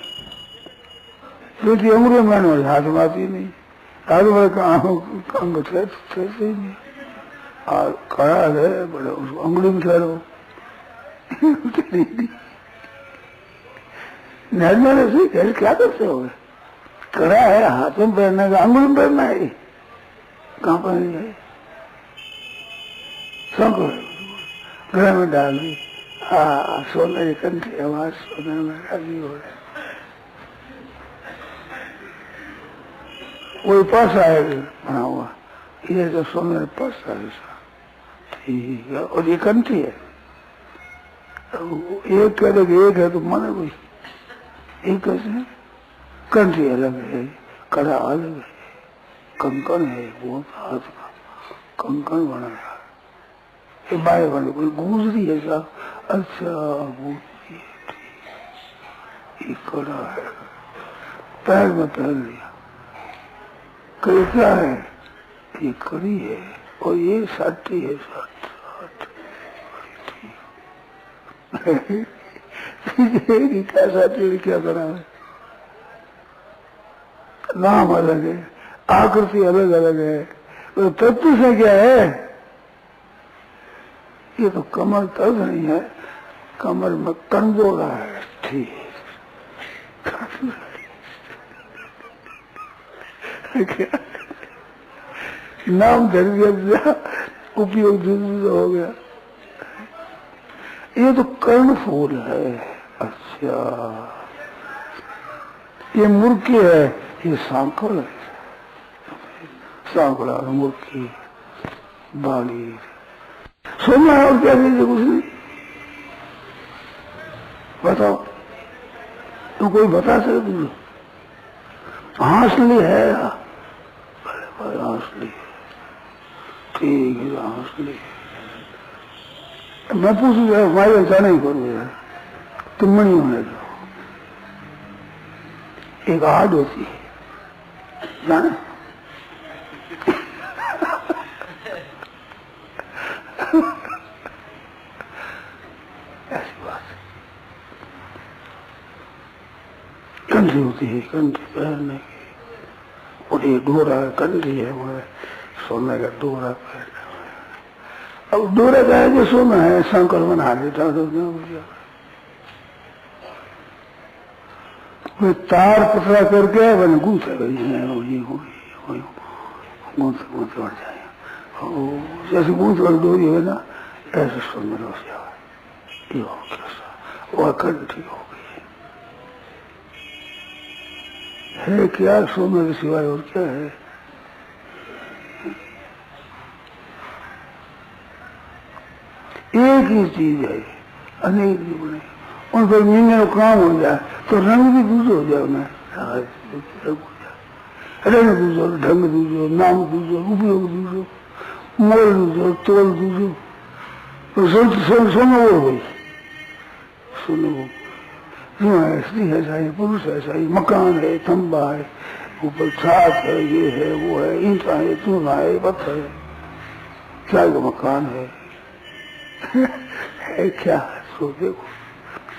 क्योंकि अंगुली में पहने हाथ में आती नहीं, हाथ में काम में ठहरते ही नहीं। और कड़ा है बड़ा, उसको अंगुली में ठहरो निर्णय से क्या करते हो? कड़ा है हाथों में पहनने का, अंगुली में पहनना है, कहाँ पहन जाए? गले में डाल दी, सोने की कंठी आवाज सोने में राजी हो रहे। कोई पासा है बना हुआ, ये तो सोने का पासा है, ठीक है। और ये कंठी है, एक कह एक है तो माने कोई एक कैसे? कंठी अलग है, कड़ा अलग है, कंकन है, बहुत हाथ का कंकन बना है, ये बाएं बने कोई गूंजरी है साहब। अच्छा गूंजरी है, ये कड़ा है, पैर में पहन लिया। कड़ी क्या है? ये कड़ी है और ये साठी है, साठ क्या साठी क्या करा है? नाम अलग है, आकृति अलग अलग है, तो तत्व से क्या है? ये तो कमर तर्ज नहीं है, कमर में कंजोड़ा है, ठीक नाम धर दिया, उपयोग दूसरा हो गया। ये तो कर्ण फूल है। अच्छा ये मुर्की है, ये सांकल है, सांकड़ा मुर्की बाली सोना है। और क्या चीज कुछ नहीं बताओ, तो कोई बता सके तुझे? हांसली है, हांसली ठीक है, हांसली। मैं पूछू हमारे ऐसा नहीं करूँगा, तुम नहीं होने दो। एक आड़ होती है जाने ऐसी बात कंधी होती है, कंधी पहनने की, और ये डोरा कंधी है, वो सोने का डोरा पहना हुआ है। अब डोरा का जो सोना है शंकर बना देता तो वे तार पतला करके मैंने गूंथे गूंथ बढ़ जाए, जैसे गूंथ और डोरी है ना ऐसे सुंदर हो जाए, वो अखंड ठीक हो गई है क्या सोने के सिवाय और क्या है। एक ही चीज है, अनेक भी बने, उन पर मिलने का काम हो जाए तो रंग भी दूसरे हो जाए, उन्हें रंग दूसरो, ढंग दूसरो, नाम दूसरो, उपयोग दूसरो, मोल दूसरो, तोल दूसरो, तो सोना वो गई, सोने वो स्त्री ऐसा है, पुरुष ऐसा है, मकान है, खंबा है, ऊपर छात है, ये है, वो है, ईंटा है, चूना है, पत्थर है, क्या का मकान है, है क्या सो देखो,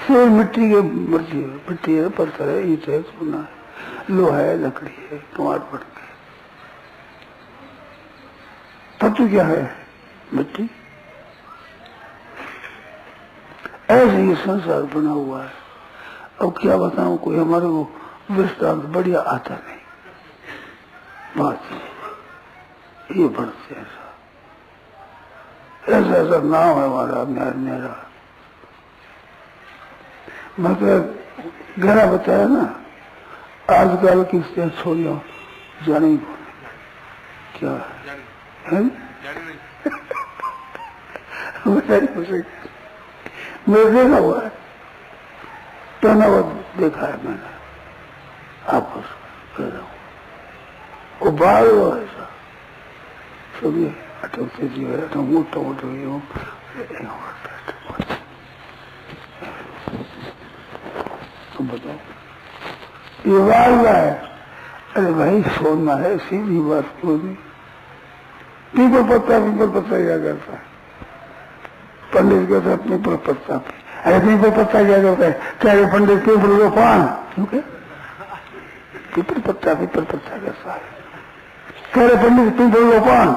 सिर्फ मिट्टी के मिट्टी है, पत्थर है, ईंट है, चूना है, लोहा है, लकड़ी है, कुमार पड़ के तत्व क्या है, मिट्टी। ऐसे ही संसार बना हुआ है। अब क्या बताऊं, कोई हमारे को दृष्टांत बढ़िया आता नहीं, बात ये बढ़ते ऐसा ऐसा नाम है हमारा मेरा। मैं तो गहरा बताया ना, आजकल किससे छोड़ जाओ जाने क्या है मैं देखा हुआ है, देखा है मैंने आपस वो बाल हुआ ऐसा सभी अटकते जी है, मोटा मोटा तुम बताओ ये बाल है। अरे भाई सोना है, सीधी बात क्यों नहीं। पीपल पत्ता क्या करता है, पंडित कहता है पीपल पत्ता पे, अरे पीपल पत्ता क्या करता है, क्या पंडित पीपल को पान, क्योंकि पीपल पत्ता कैसा है, कह रहे पंडित पीपल को पान,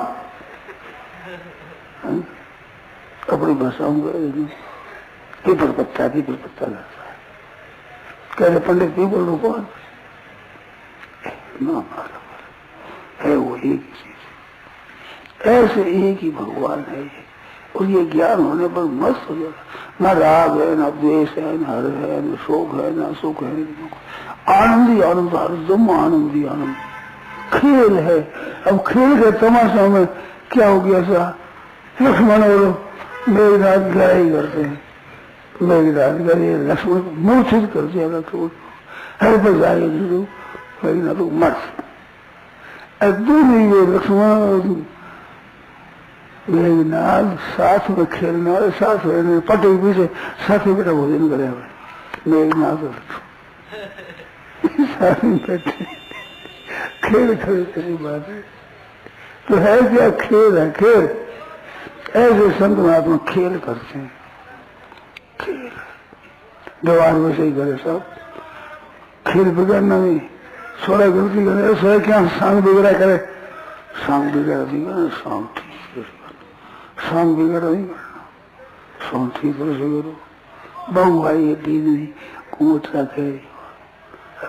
अपनी भाषाओं में पीपल पत्ता कैसा है, कह रहे पंडित पीपल को पान ना है, वो एक ही चीज, ऐसे एक ही भगवान है। और ये ज्ञान होने पर मस्त हो जाता, न राग है, न द्वेष है, न हर है, न शोक है, न सुख है, आनंद ही आनंद, हरदम आनंद ही आनंद, खेल है। अब खेल के तमाशा में क्या हो गया सा, लक्ष्मण और मेघनाथ गाय करते हैं, मेघनाथ करे लक्ष्मण को मूर्छित कर दिया, लक्ष्मण हर पर जाए मेघनाथ को मर दोनों ये लक्ष्मण मेघनाथ साथ में खेलने वाले, साथ में पटे पीछे साथ में बेटा भोजन करे मेघनाथ साथ में बैठे खेल खेल कैसी बात है। तो है क्या, खेल है, खेल। ऐसे संत महात्मा खेल करते हैं, खेल व्यवहार वैसे ही करे सब, खेल बिगड़ना नहीं, सोरा गलती करे, सोरा क्या सांग बिगड़ा करे, सांग बिगड़ा नहीं करे, सांग ठीक सांग बिगड़ा नहीं करना, सांग ठीक तरह से करो। बहू आई है दीद नहीं कुमत रखे,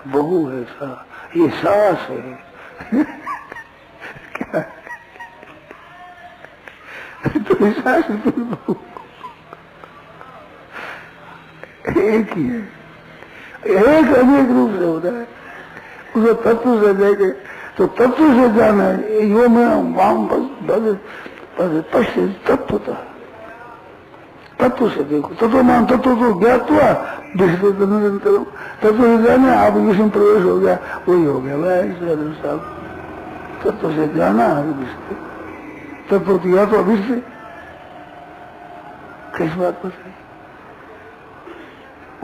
बहू है सा, ये सास है क्या तो सास बहू एक ही है, एक अनेक रूप से होता है। उसे तत्व से देखे तो तत्व से जाना है, यो में वाम पश्चिम तत्व था, तत्व से देखो, तत्व मान तत्व तो ज्ञात हुआ, तत्व से जाना, आप विषय प्रवेश हो गया, वही हो गया भाई साहब। तत्व से जाना है, तत्व दिया तो अभी से किस बात पर है,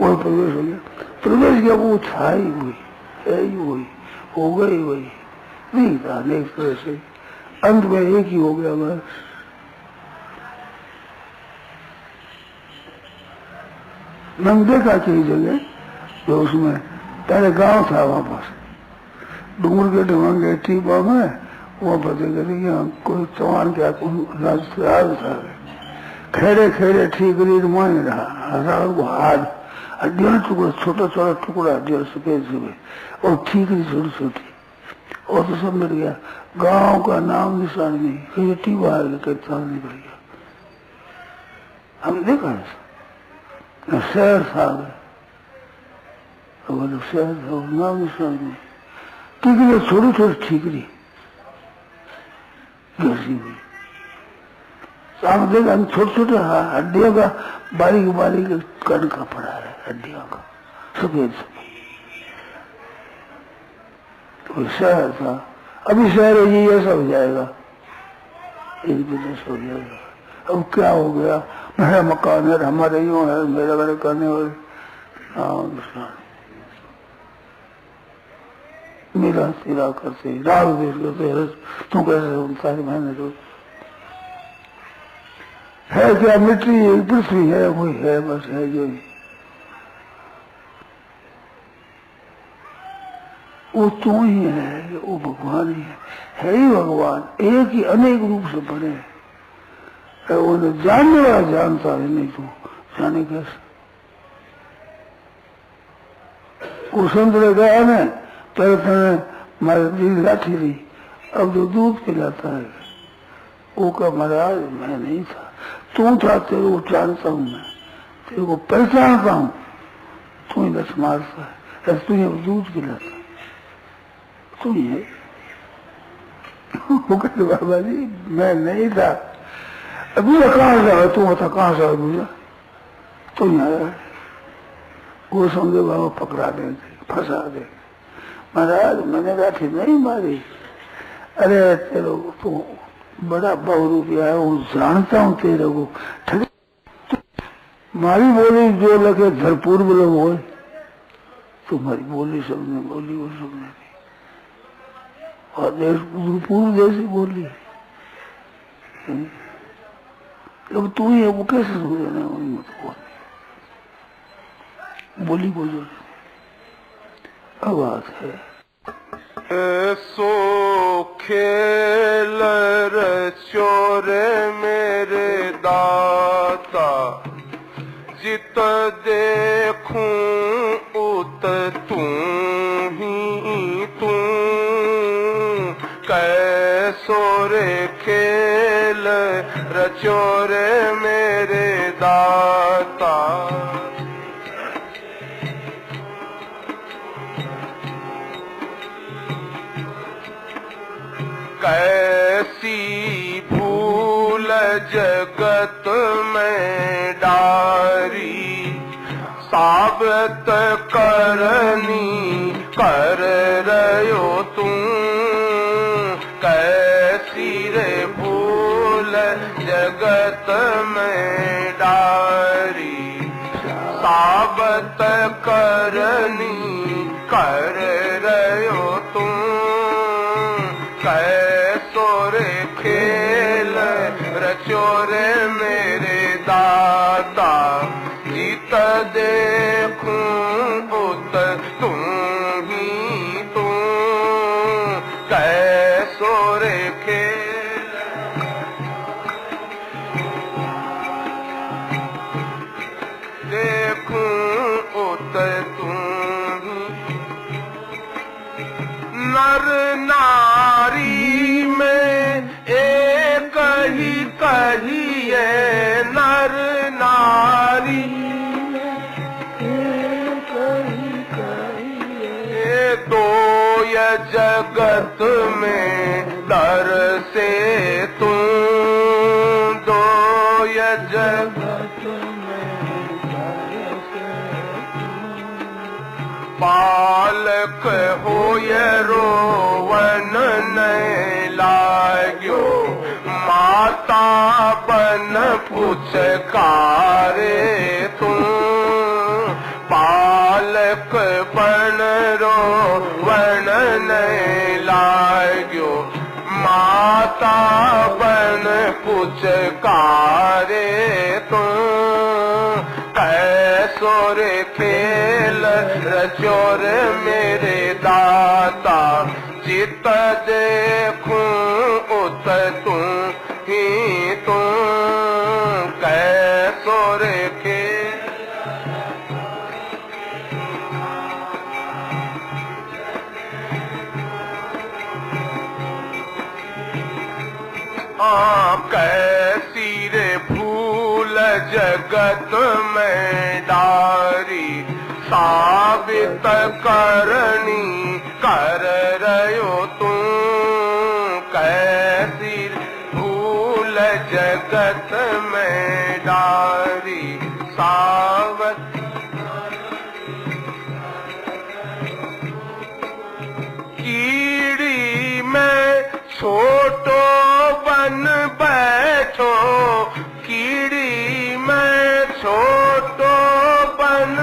वही प्रवेश हो गया, प्रवेश किया वो था ही वही, है ही वही, हो गई वही, नहीं था अनेक तरह से, अंत में एक ही हो गया बस। मैंने देखा कई जगह जो उसमें पहले गांव था, वहां पास डूंगर के ढूंढे टीपा में, वहां पर देखा कोई चौहान क्या राज था, खेड़े खेड़े ठीकरी मान रहा हाथ हड्डियों टुकड़ा छोटा छोटा टुकड़ा हड्डियों सफेद सफेद और ठीकरी छोटी छोटी और तो सब मिल गया। गांव का नाम निशान नहीं, कहीं बाहर कहीं चाल नहीं पड़ गया। हम देखा न शहर था शहर था नाम निशान नहीं, ठीकरी छोटी छोटी ठीकरी घसी हुई। आप देखा छोटे छोटे हड्डियों का बारीक बारीक कण का पड़ा है, हड्डियों का सफेद सफेद। तो शहर था, अभी शहर है ये ऐसा हो जाएगा, एक दिन ऐसा हो जाएगा। अब क्या हो गया, मेरा मकान है, हमारे यूं है, मेरा घर करने वाले मेरा सिरा करते राग देश करते तू कैसे सुनता है। मैंने तो है क्या, मिट्टी एक पृथ्वी है, कोई है बस है जो वो तू ही है, वो भगवान ही है ही भगवान, एक ही अनेक रूप से बने है। उन्हें जानने वाला जानता है, नहीं तू जाने कैसे। वो संतरे गया ना, पहले तो मारी लाठी ली, अब जो दूध पिलाता है वो का महाराज मैं नहीं था, तू था, तेरे को जानता हूँ मैं, तेरे को पहचानता हूँ, तू ही दस मारता है, तू ही दूध पिलाता, तू ही है। वो कहते बाबा जी मैं नहीं था, अभी कहाँ से आया, तू था कहाँ से आया मुझे, तू ही आया। वो समझे बाबा पकड़ा देंगे, फंसा दे। महाराज मैंने लाठी नहीं मारी, अरे तेरे को तू बड़ा बहुरूपिया है, वो जानता हूँ तेरे को ठग मारी बोली जो लगे भरपूर बोले बोल, तुम्हारी बोली सबने बोली वो सबने भी, और देश पूर्व जैसी बोली। अब तू ही है, वो कैसे सुने मुझको बोली बोलो आवाज है। सो खेल रचोरे मेरे दाता, जित देखूं उत तू ही तू, कैसो रे खेल रचोरे मेरे दाता। कैसी भूल जगत में डारी, साबित करनी कर रयो तू, कैसी रे भूल जगत में डारी, साबित करनी कर रयो तू, कैसो रे खेल रचोरे मेरे दाता, जीत देखूं उत तू ही तू, कैसो रे खेल देखूं उत तू ही। नर नारी में एक ही कहिए, नर नारी एक ही कहिए, दो ये जगत में दर से तू, दो ये जगत में दर से बालक हो ये रोवन नहीं लाग्यो, माता बन पुचकारे तू, बालक बन रोवन नहीं लाग्यो, माता बन पुचकारे तू, कैसो रे खेल रचोर मेरे दाता, चित देखूं उत तू ही तू, कै कैसी रे भूल जगत में डारी, साबित करनी कर रयो तू। कैसी भूल जगत में डारी, साबित कीड़ी में छोटो बन बैठो, कीड़ी में छोटो बन,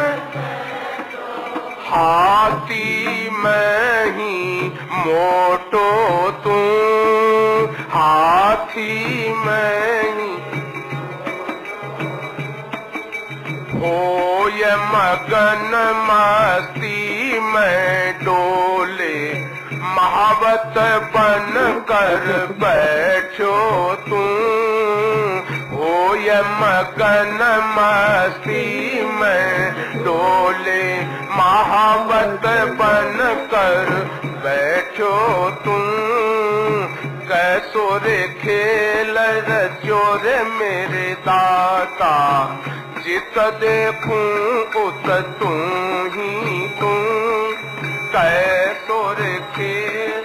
हाथी में ही मोटो तू। हाथी में ही होय मगन मस्ती में डोले, महावत बन कर बैठो तू। होय मगन मस्ती में डोले, महावत बन कर बैठो तू। कैसो रे खेल रचो रे मेरे दाता, जित देखूं उत तू ही तू। कैसो रे खेल,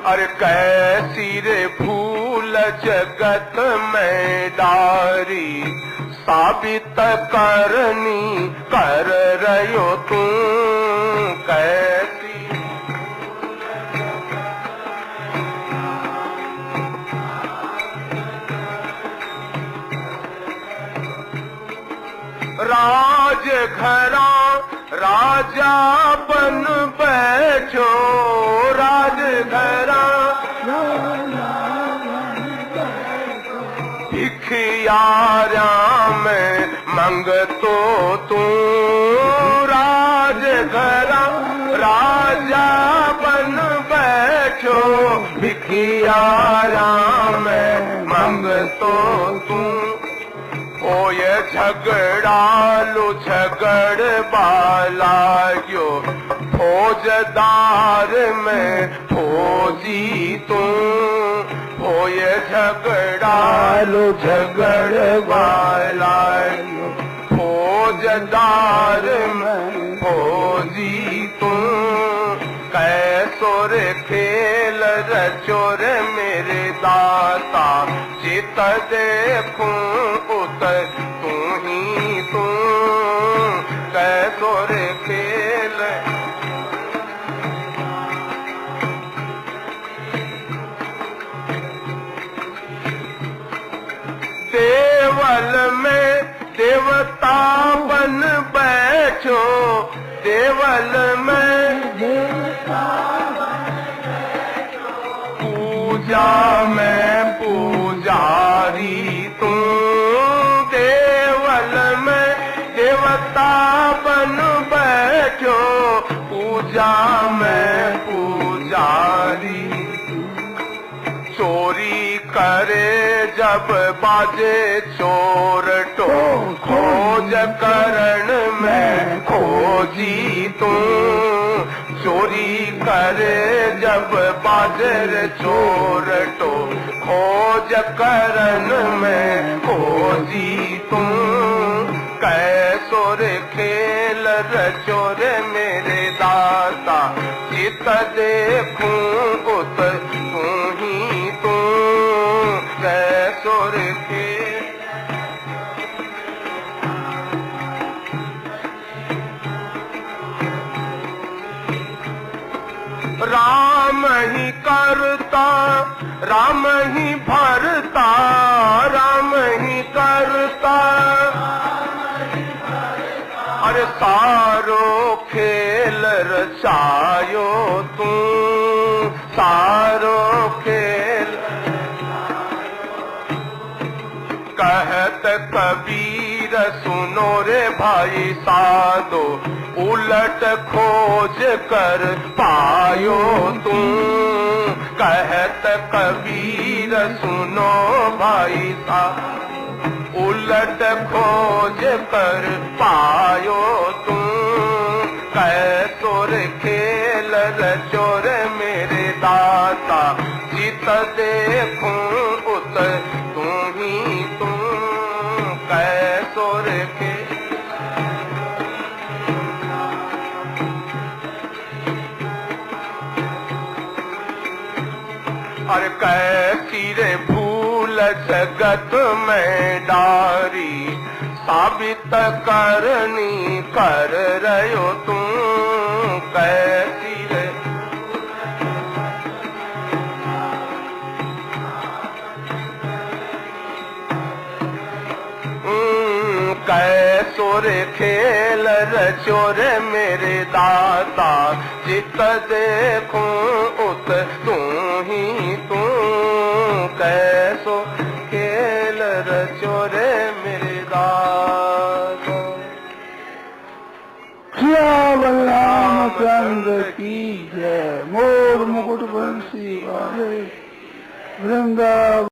अरे कैसी रे भूल जगत में डारी, साबित करनी कर रयो तू। कैसी राज घरा राजा बन बैठो, राज घरा भिखियारा में मंगतो तू। राज घरा राजा बन बैठो, भिखियारा में मंगतो तू। ओय झगड़ालू झगड़ बालायो, फौजदार में फौजी तू। ओय झगड़ालू झगड़ बालायो, फौजदार में फौजी तू। कैसो रे खेल रचो रे मेरे दाता, चित देखूं उत तू ही तू। कैसो रे खेल, देवल में देवता बन बैठो, देवल में देवता बन बैठो, पूजा में पुजारी तू। देवल में देवता बन बैठो, पूजा में पुजारी। चोरी करे जब बाजे चोर टो, खोज करण में खोजी तू। चोरी करे जब बाजे चोर टो, खोज करण में खोजी तू। कैसो रे खेल रचो रे मेरे दाता, चित देखूं उत तू ही तू। कैसो रे खेल, राम ही करता राम ही भरता, राम ही करता, अरे सारो खेल रचायो तू। सारो खेल कहत कबीर सुनो रे भाई साधो, उलट खोज कर पायो तू। कहत कबीर सुनो भाई साधो, उलट खोज कर पायो तू। कैसोर खेल रचोर मेरे दाता, जित देखूं उत तू ही तू, कैसोर खेल। और कैसी रे भूल जगत में डारी, साबित करनी कर रहो तू, कैसी रे कैसोर खेल रचोर मेरे दाता, जित देखूं उत तू ही तू, कैसो खेल रचोर मेरे दाता। बलराम चंद्र की जय। मोर मुकुट बंसी वाले वृंदावन।